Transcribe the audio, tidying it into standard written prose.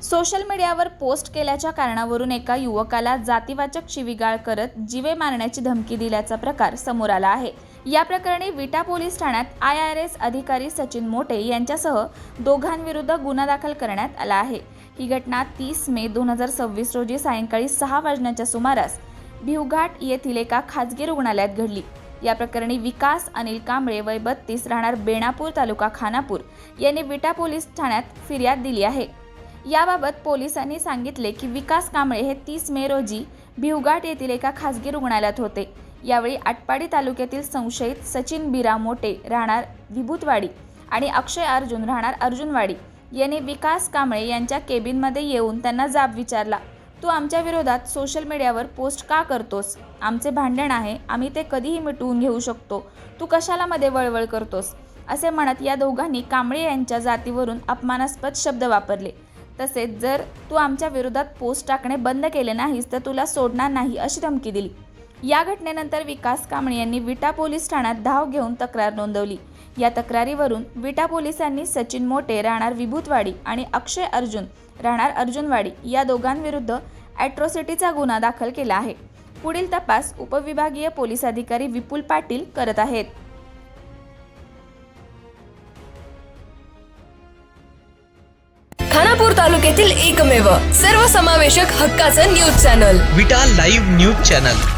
Social मीडियावर post केल्याच्या कारणावरून एका युवकाला जातीवाचक शिवीगाळ करत जीवे मारण्याची धमकी दिल्याचा प्रकार समोर आला आहे। या प्रकरणी विटा पोलीस ठाण्यात IRS अधिकारी सचिन मोटे यांच्यासह दोघांविरुद्ध गुन्हा दाखल करण्यात आला आहे। ही घटना 30 मे 2026 रोजी सायंकाळी 6 वाजण्याच्या सुमारास भिवघाट येथील एका खाजगी रुग्णालयात घडली। या प्रकरणी विकास अनिल कांबळे वय 32 राहणार बेणापूर तालुका खानापूर यांनी विटा पोलीस ठाण्यात फिर्याद दिली आहे। याबाबत पोलिसांनी सांगितले की विकास कांबळे हे 30 मे रोजी भिवघाट येथील एका खासगी रुग्णालयात होते। यावेळी आटपाडी तालुक्यातील संशयित सचिन बिरा मोटे राहणार विभूतवाडी आणि अक्षय अर्जुन राहणार अर्जुनवाडी यांनी विकास कांबळे यांच्या केबिनमध्ये येऊन त्यांना जाब विचारला, तू आमच्या विरोधात सोशल मीडियावर पोस्ट का करतोस? आमचे भांडण आहे, आम्ही ते कधीही मिटवून घेऊ शकतो, तू कशाला मध्ये वळवळ करतोस? असे म्हणत या दोघांनी कांबळे यांच्या जातीवरून अपमानास्पद शब्द वापरले। तसेच जर तू आमच्या विरोधात पोस्ट टाकणे बंद केले नाहीस तर तुला सोडणार नाही अशी धमकी दिली। या घटनेनंतर विकास कांबळे यांनी विटा पोलीस ठाण्यात धाव घेऊन तक्रार नोंदवली। या तक्रारीवरून विटा पोलिसांनी सचिन मोटे राहणार विभूतवाडी आणि अक्षय अर्जुन राहणार अर्जुनवाडी या दोघांविरुद्ध ॲट्रॉसिटीचा गुन्हा दाखल केला आहे। पुढील तपास उपविभागीय पोलीस अधिकारी विपुल पाटील करत आहेत। खानापूर तालुक्यातील एकमेव सर्वसमावेशक हक्काचं न्यूज चॅनल विटा लाईव्ह न्यूज चॅनल।